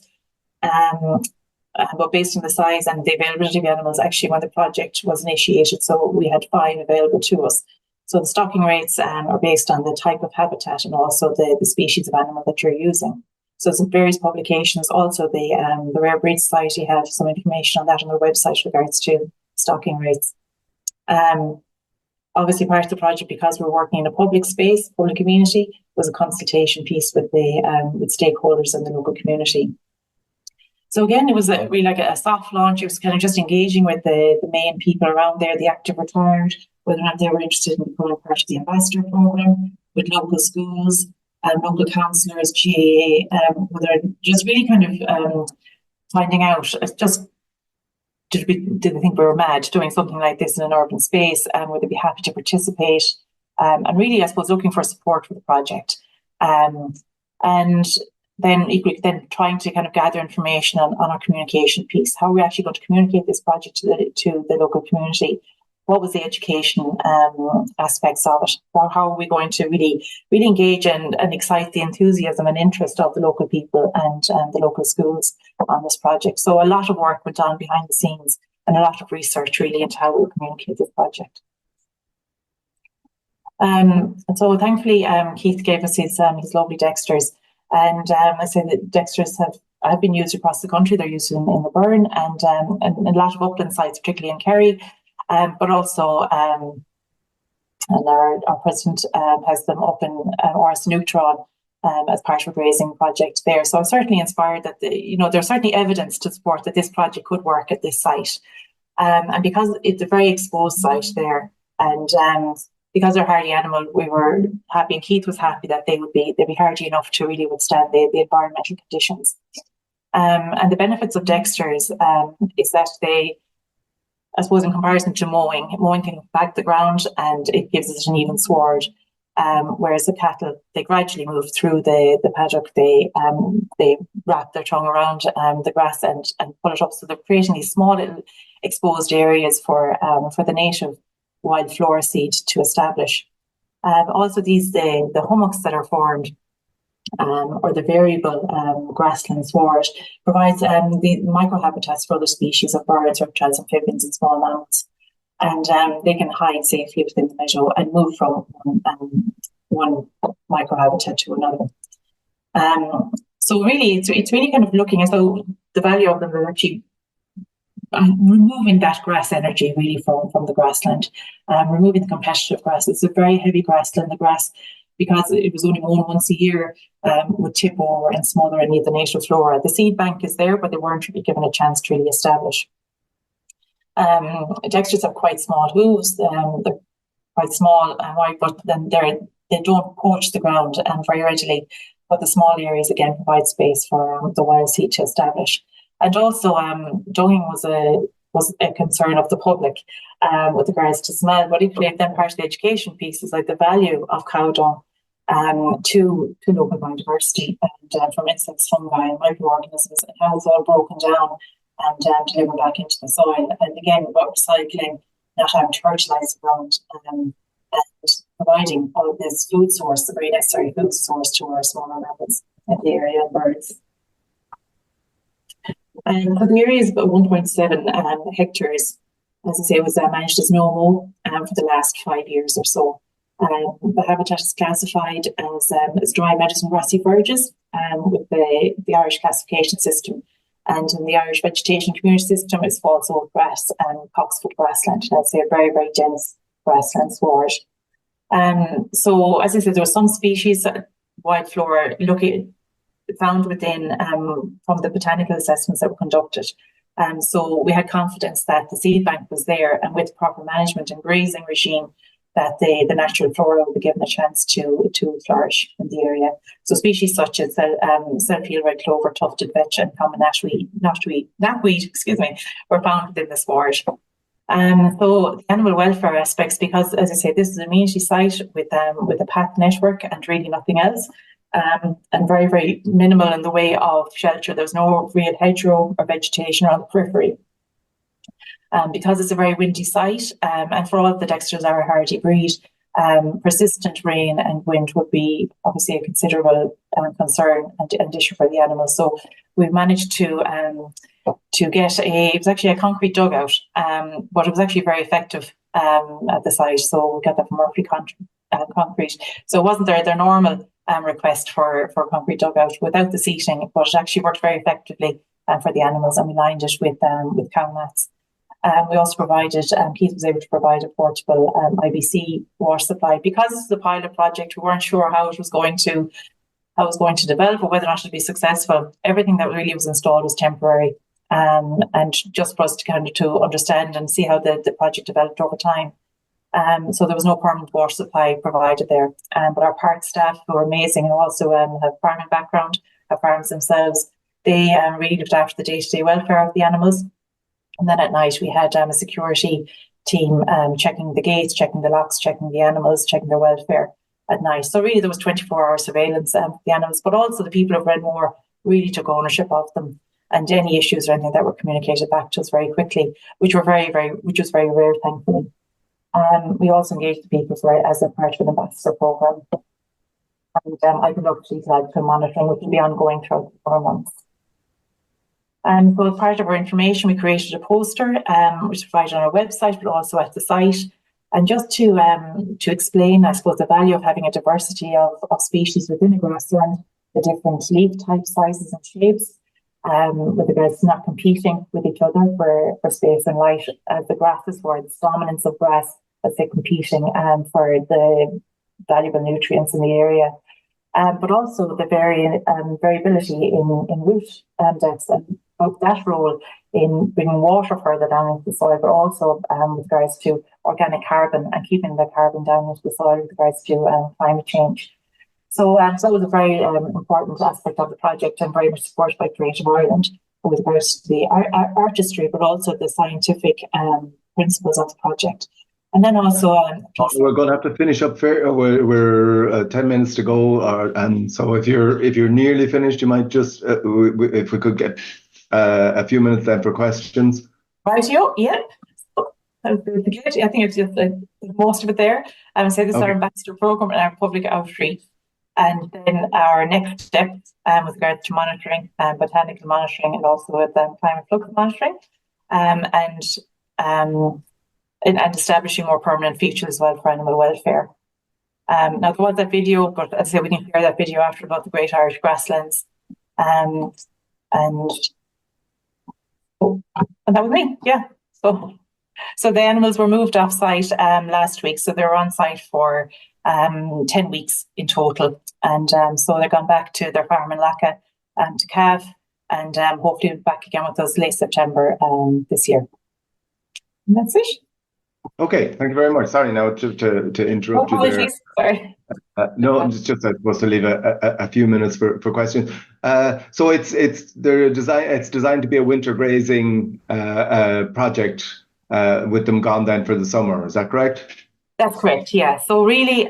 but based on the size and the availability of animals, actually when the project was initiated, so we had 5 available to us. So the stocking rates are based on the type of habitat and also the species of animal that you're using. So some various publications. Also the Rare Breed Society have some information on that on their website with regards to stocking rates. Obviously, part of the project, because we're working in a public space, public community, was a consultation piece with with stakeholders in the local community. So again, it was really like a soft launch. It was kind of just engaging with the main people around there, the active retired, whether or not they were interested in becoming part of the ambassador program, with local schools and local councillors, GAA, whether just really kind of finding out just. Did they think we were mad doing something like this in an urban space, and would they be happy to participate? And really, I suppose, looking for support for the project. And then equally, trying to kind of gather information on our communication piece. How are we actually going to communicate this project to the local community? What was the education aspects of it? How are we going to really engage and excite the enthusiasm and interest of the local people and the local schools on this project? So a lot of work went on behind the scenes and a lot of research really into how we communicate this project. So thankfully, Keith gave us his lovely dexters, and I say that dexters have been used across the country. They're used in the Burn and a lot of upland sites, particularly in Kerry, but also and our president has them up in Oris Neutron as part of a grazing project there. So I'm certainly inspired that there's certainly evidence to support that this project could work at this site, and because it's a very exposed site there, and because they're hardy animal, we were happy, and Keith was happy that they'd be hardy enough to really withstand the environmental conditions. And the benefits of dexters is that they, I suppose, in comparison to mowing can back the ground and it gives it an even sward. Whereas the cattle, they gradually move through the paddock. They wrap their tongue around the grass and pull it up. So they're creating these small little exposed areas for the native wild flora seed to establish. Also, the hummocks that are formed, or the variable grassland sward, provides the microhabitats for other species of birds, reptiles, amphibians, and small mammals. And they can hide safely within the meadow and move from one microhabitat to another. So really, it's really kind of looking as though the value of them is actually removing that grass energy really from the grassland, removing the competitive grass. It's a very heavy grassland. The grass, because it was only mown once a year, would tip over and smother any of the native flora. The seed bank is there, but they weren't really given a chance to really establish. Dexters have quite small hooves. They're quite small and wide, but then they don't poach the ground very readily. But the small areas again provide space for the wild seed to establish. And also, dunging was a concern of the public with regards to smell. But equally, then part of the education piece is like the value of cow dung to local biodiversity and from insects, fungi, and microorganisms, and how it's all broken down and delivered back into the soil. And again, about recycling, not having to fertilise the ground, and providing all of this food source, the very necessary food source to our smaller mammals in the area and birds. And so the area is about 1.7 hectares, as I say, was managed as no-mow for the last 5 years or so. The habitat is classified as dry meadows and grassy verges with the Irish classification system. And in the Irish vegetation community system, it's false old grass and cocksfoot grassland. That's a very, very dense grassland sward. So, as I said, there were some species, wild flora, found within from the botanical assessments that were conducted. So we had confidence that the seed bank was there, and with proper management and grazing regime, that the natural flora would be given a chance to flourish in the area. So species such as self-heal red clover, tufted vetch, and common knapweed, were found within the sward. So the animal welfare aspects, because as I say, this is a amenity site with a path network and really nothing else. And very, very minimal in the way of shelter. There's no real hedgerow or vegetation around the periphery. Because it's a very windy site, and for all of the dexters are a hardy breed, persistent rain and wind would be obviously a considerable concern and issue for the animals. So we've managed to get it was actually a concrete dugout, but it was actually very effective at the site. So we got that from Murphy Concrete. So it wasn't their normal request for concrete dugout without the seating, but it actually worked very effectively for the animals, and we lined it with cow mats. We also provided, Keith was able to provide a portable IBC water supply. Because it's a pilot project, we weren't sure how it was going to develop or whether or not it would be successful. Everything that really was installed was temporary, and just for us to kind of to understand and see how the project developed over time. So there was no permanent water supply provided there. But our park staff, who are amazing, who also have farming background, have farms themselves, they really looked after the day-to-day welfare of the animals. And then at night we had a security team checking the gates, checking the locks, checking the animals, checking their welfare at night. So really there was 24-hour surveillance of the animals, but also the people of Redmore really took ownership of them, and any issues or anything that were communicated back to us very quickly, which was very rare, thankfully. We also engaged the people as a part of an ambassador programme. And I conducted these monitoring, which will be ongoing throughout the 4 months. So as part of our information, we created a poster, which is provided on our website, but also at the site. And just to explain, I suppose, the value of having a diversity of species within a grassland, the different leaf types, sizes and shapes, with regards to not competing with each other for space and light, as the grasses were the dominance of grass, as they're competing for the valuable nutrients in the area. But also the variability in root depths and of that role in bringing water further down into the soil, but also with regards to organic carbon and keeping the carbon down into the soil with regards to climate change. So that was a very important aspect of the project and very much supported by Creative Ireland with regards to the artistry, but also the scientific principles of the project. And then also, we're going to have to finish up. We're 10 minutes to go, and so if you're nearly finished, you might just if we could get a few minutes then for questions. Rightio, yeah. I think it's just most of it there. So this is our ambassador program and our public outreach, and then our next step with regards to monitoring, botanical monitoring, and also with climate flux monitoring, and establishing more permanent features as well for animal welfare. Now there was that video, but as I say, we didn't hear that video after about the Great Irish Grasslands, and that was me. Yeah. So the animals were moved off site last week, so they were on site for 10 weeks in total, and so they're gone back to their farm in Lacca to calve, and hopefully back again with us late September this year. And that's it. Okay, thank you very much. Sorry now to interrupt you there. Sorry. No, I'm just supposed to leave a few minutes for questions. So it's designed to be a winter grazing project with them gone then for the summer. Is that correct? That's correct. Yeah. So really,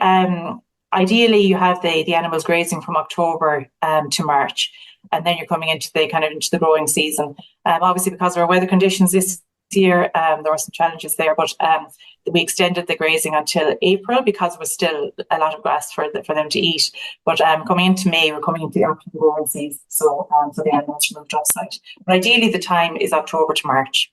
ideally, you have the animals grazing from October to March, and then you're coming into the growing season. Obviously, because of our weather conditions this year, there were some challenges there, but we extended the grazing until April because there was still a lot of grass for them to eat. But coming into May, we're coming into the after growing season, so the animals moved off site. But ideally, the time is October to March.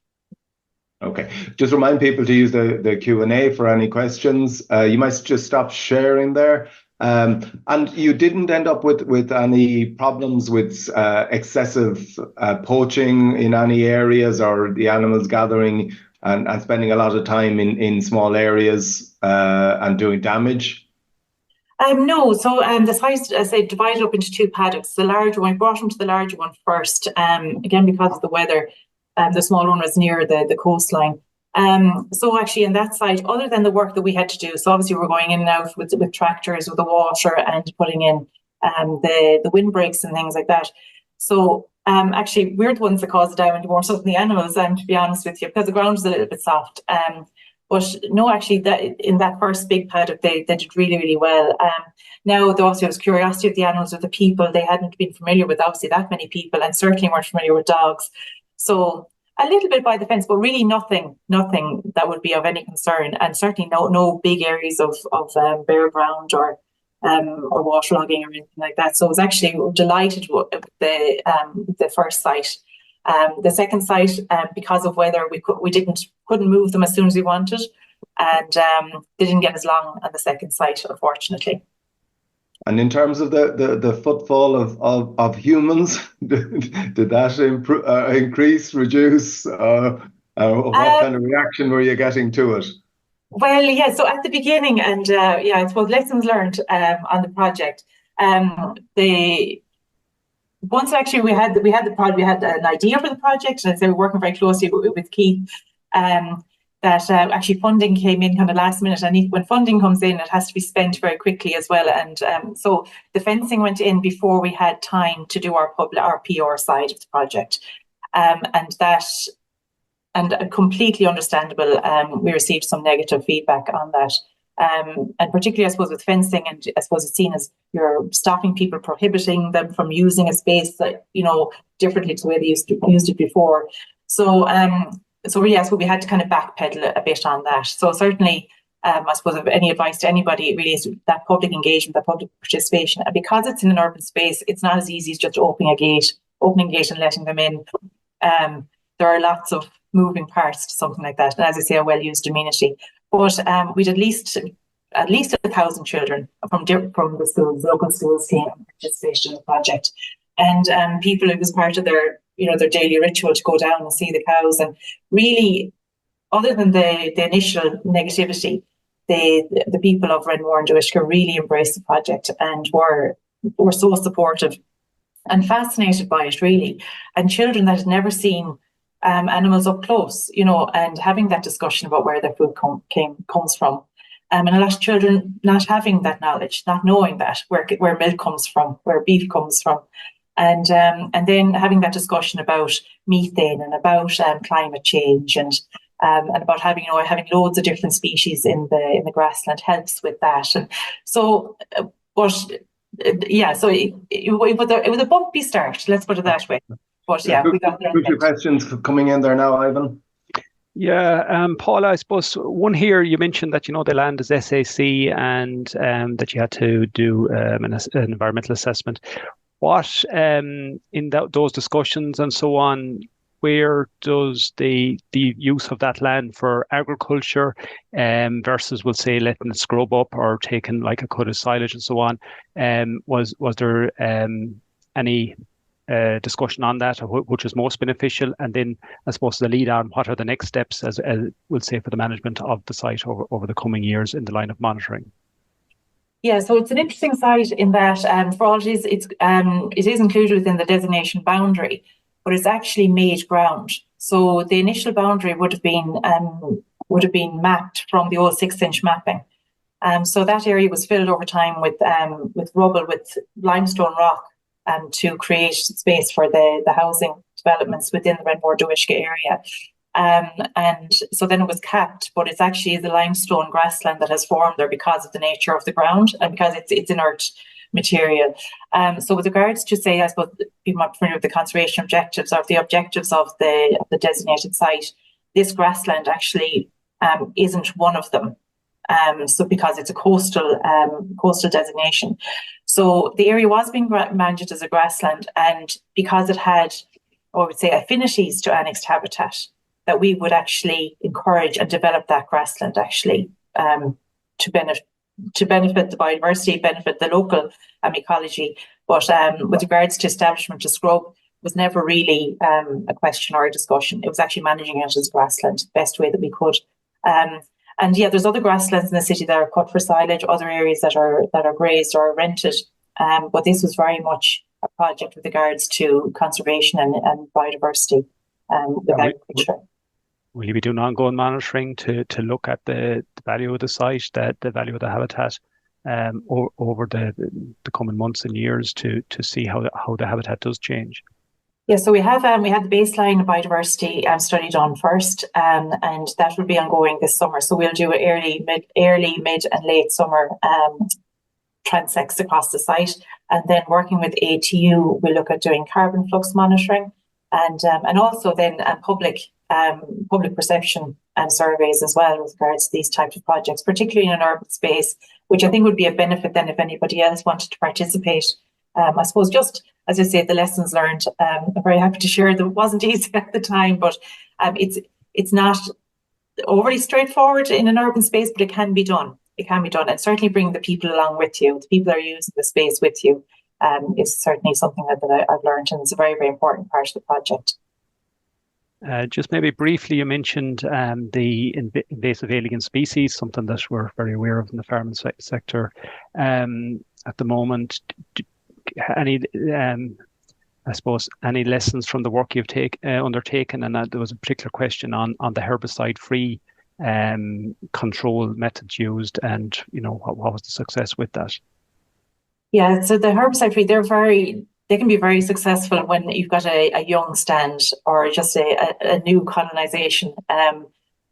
Okay, just remind people to use the Q&A for any questions. You might just stop sharing there. And you didn't end up with any problems with excessive poaching in any areas, or the animals gathering and spending a lot of time in small areas and doing damage? No, so the site, as I divided up into two paddocks. The larger one, I brought them to the larger one first, again because of the weather. The smaller one was near the coastline. So actually in that site, other than the work that we had to do, so obviously we're going in and out with tractors, with the water, and putting in the windbreaks and things like that. So actually we're the ones that cause the damage more so than the animals, to be honest with you, because the ground is a little bit soft. But no, actually in that first big paddock, they did really, really well. Now, there also was curiosity of the animals, with the people. They hadn't been familiar with obviously that many people, and certainly weren't familiar with dogs. So a little bit by the fence, but really nothing that would be of any concern, and certainly no big areas of bare ground or waterlogging or anything like that. So I was actually delighted with the first site. The second site, because of weather, we couldn't move them as soon as we wanted, and they didn't get as long on the second site, unfortunately. And in terms of the footfall of humans, did that increase, reduce? What kind of reaction were you getting to it? Well, yeah. So at the beginning, and I suppose lessons learned on the project. Once actually we had an idea for the project, and so we're working very closely with Keith. That actually funding came in kind of last minute, and when funding comes in, it has to be spent very quickly as well. And so the fencing went in before we had time to do our PR side of the project, and completely understandable. We received some negative feedback on that, and particularly I suppose with fencing, and I suppose it's seen as you're stopping people, prohibiting them from using a space that differently to the way they used it before. So yes, we had to kind of backpedal a bit on that. So certainly, I suppose if any advice to anybody, really is that public engagement, that public participation. And because it's in an urban space, it's not as easy as just opening a gate and letting them in. There are lots of moving parts to something like that, and as I say, a well-used amenity. But we'd at least 1,000 children from the schools, local schools, came and participated in the project, and people, it was part of their their daily ritual to go down and see the cows. And really, other than the initial negativity, the people of Renmore and Duishka really embraced the project and were so supportive and fascinated by it, really. And children that had never seen animals up close, and having that discussion about where their food comes from. And a lot of children not having that knowledge, not knowing that where milk comes from, where beef comes from. And then having that discussion about methane and about climate change and about having loads of different species in the grassland helps with that. And so, so it was a bumpy start. Let's put it that way. But yeah, we got there. Two questions coming in there now, Ivan. Yeah, Paula, I suppose one here, you mentioned that, the land is SAC and that you had to do an environmental assessment. What, in those discussions and so on, where does the use of that land for agriculture versus, we'll say, letting it scrub up or taking like a cut of silage and so on, was there any discussion on that, or which is most beneficial? And then I suppose the lead on, what are the next steps, as we'll say, for the management of the site over the coming years in the line of monitoring? Yeah, so it's an interesting site in that for all it is, it is included within the designation boundary, but it's actually made ground. So the initial boundary would have been mapped from the old 6-inch mapping. So that area was filled over time with rubble, with limestone rock, to create space for the housing developments within the Renmore Duishka area. And so then it was capped, but it's actually the limestone grassland that has formed there because of the nature of the ground and because it's inert material. So with regards to, say, I suppose people are familiar with the conservation objectives or the objectives of the designated site, this grassland actually isn't one of them. So because it's a coastal designation. So the area was being managed as a grassland, and because it had, I would say, affinities to annexed habitat, that we would actually encourage and develop that grassland actually to benefit the biodiversity, benefit the local ecology. But with regards to establishment to scrub, was never really a question or a discussion. It was actually managing it as grassland the best way that we could. And yeah, there's other grasslands in the city that are cut for silage, other areas that are grazed or rented. But this was very much a project with regards to conservation and biodiversity with agriculture. Will you be doing ongoing monitoring to look at the value of the site, the value of the habitat over the coming months and years to see how the habitat does change? Yeah, so we had the baseline biodiversity study done first, and that will be ongoing this summer. So we'll do early, mid, and late summer transects across the site, and then working with ATU, we'll look at doing carbon flux monitoring, and also then public perception and surveys as well with regards to these types of projects, particularly in an urban space, which I think would be a benefit then if anybody else wanted to participate. I suppose just, as I say, the lessons learned, I'm very happy to share that it wasn't easy at the time, but it's not overly straightforward in an urban space, but it can be done. It can be done, and certainly bring the people along with you. The people that are using the space with you is certainly something that I've learned, and it's a very, very important part of the project. Just maybe briefly, you mentioned the invasive alien species, something that we're very aware of in the farming sector at the moment. Any, I suppose, any lessons from the work you've undertaken? And there was a particular question on the herbicide-free control methods used, and what was the success with that? Yeah, so the herbicide-free, they can be very successful when you've got a young stand or just a new colonisation.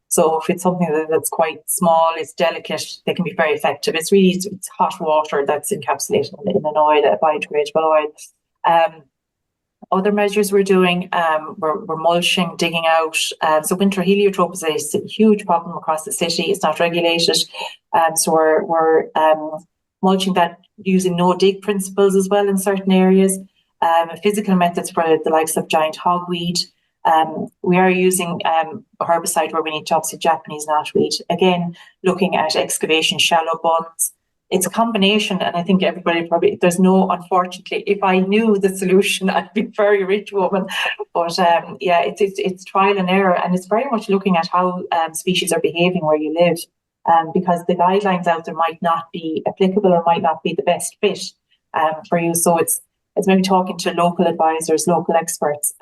So if it's something that's quite small, it's delicate, they can be very effective. It's hot water that's encapsulated in an oil, a biodegradable oil. Other measures we're doing, we're mulching, digging out. So winter heliotrope is a huge problem across the city. It's not regulated. So we're mulching that using no-dig principles as well in certain areas. Physical methods for the likes of giant hogweed. We are using a herbicide where we need to obviously Japanese knotweed. Again, looking at excavation, shallow bunds. It's a combination, and I think everybody probably, unfortunately, if I knew the solution, I'd be a very rich woman. But it's trial and error, and it's very much looking at how species are behaving where you live, because the guidelines out there might not be applicable or might not be the best fit for you. So it's maybe talking to local advisors, local experts.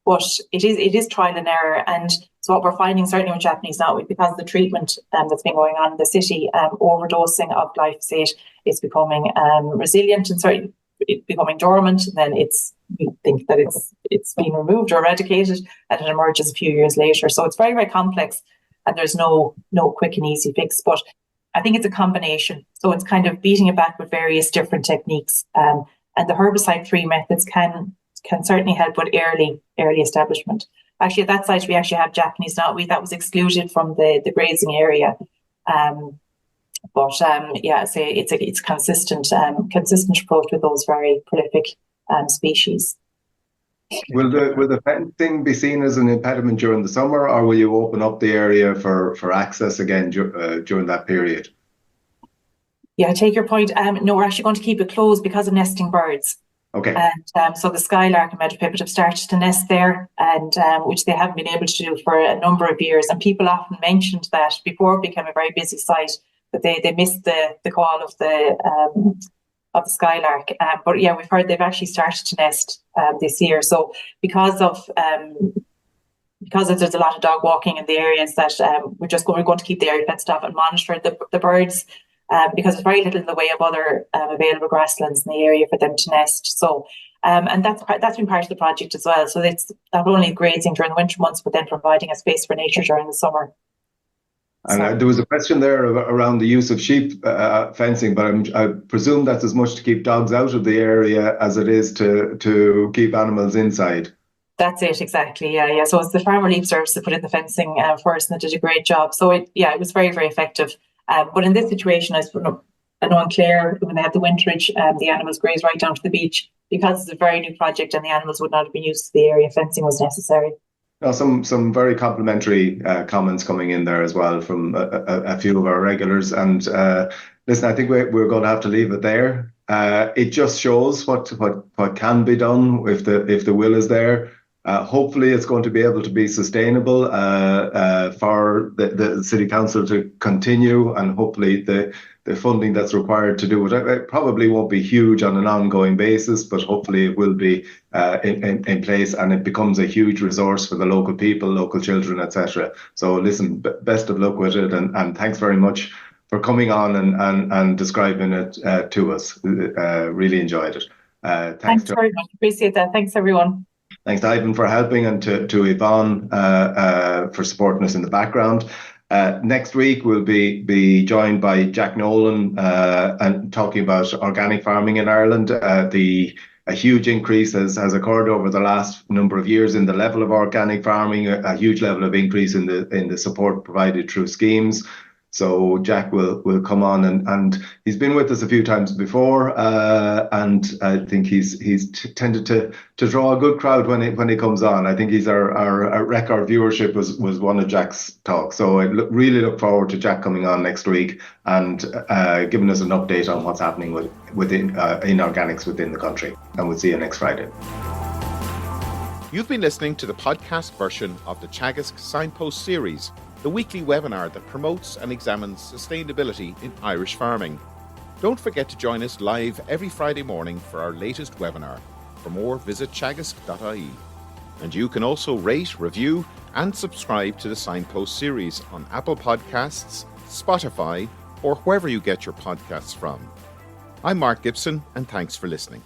But it is trial and error, and so what we're finding certainly with Japanese knotweed, because of the treatment that's been going on in the city, overdosing of glyphosate is becoming resilient and certainly becoming dormant. And then we think that it's been removed or eradicated, and it emerges a few years later. So it's very, very complex, and there's no quick and easy fix. But I think it's a combination. So it's kind of beating it back with various different techniques, and the herbicide-free methods can certainly help with early establishment. Actually, at that site, we actually have Japanese knotweed that was excluded from the grazing area. It's consistent approach with those very prolific species. Will the fencing be seen as an impediment during the summer, or will you open up the area for access again during that period? Yeah, I take your point. No, we're actually going to keep it closed because of nesting birds. Okay. And so the skylark and meadowpipit have started to nest there, and which they haven't been able to do for a number of years. And people often mentioned that before it became a very busy site, that they missed the call of the skylark. But yeah, we've heard they've actually started to nest this year. So because there's a lot of dog walking in the areas, that we're going to keep the area fenced off and monitor the birds. Because there's very little in the way of other available grasslands in the area for them to nest. So, and that's been part of the project as well. So it's not only grazing during the winter months, but then providing a space for nature during the summer. And there was a question there around the use of sheep fencing, but I presume that's as much to keep dogs out of the area as it is to keep animals inside. That's it, exactly. Yeah. So it's the Farm Relief Service that put in the fencing first, and they did a great job. So it was very, very effective. But in this situation, I know in Clare, when they had the winterage, the animals graze right down to the beach. Because it's a very new project and the animals would not have been used to the area, fencing was necessary. Now, some very complimentary comments coming in there as well from a few of our regulars. And listen, I think we're going to have to leave it there. It just shows what can be done if the will is there. Hopefully it's going to be able to be sustainable for the City Council to continue, and hopefully the funding that's required to do it probably won't be huge on an ongoing basis, but hopefully it will be in place, and it becomes a huge resource for the local people, local children, etc. So listen, best of luck with it, and thanks very much for coming on and describing it to us. Really enjoyed it. Thanks very much. Appreciate that. Thanks, everyone. Thanks to Ivan for helping, and to Yvonne for supporting us in the background. Next week we'll be joined by Jack Nolan and talking about organic farming in Ireland. A huge increase has occurred over the last number of years in the level of organic farming. A huge level of increase in the support provided through schemes. So Jack will come on, and he's been with us a few times before, and I think he's tended to draw a good crowd when he comes on. I think he's our record viewership was one of Jack's talks. So I really look forward to Jack coming on next week and giving us an update on what's happening within in organics within the country. And we'll see you next Friday. You've been listening to the podcast version of the Teagasc Signpost Series, the weekly webinar that promotes and examines sustainability in Irish farming. Don't forget to join us live every Friday morning for our latest webinar. For more, visit teagasc.ie. And you can also rate, review and subscribe to the Signpost Series on Apple Podcasts, Spotify, or wherever you get your podcasts from. I'm Mark Gibson, and thanks for listening.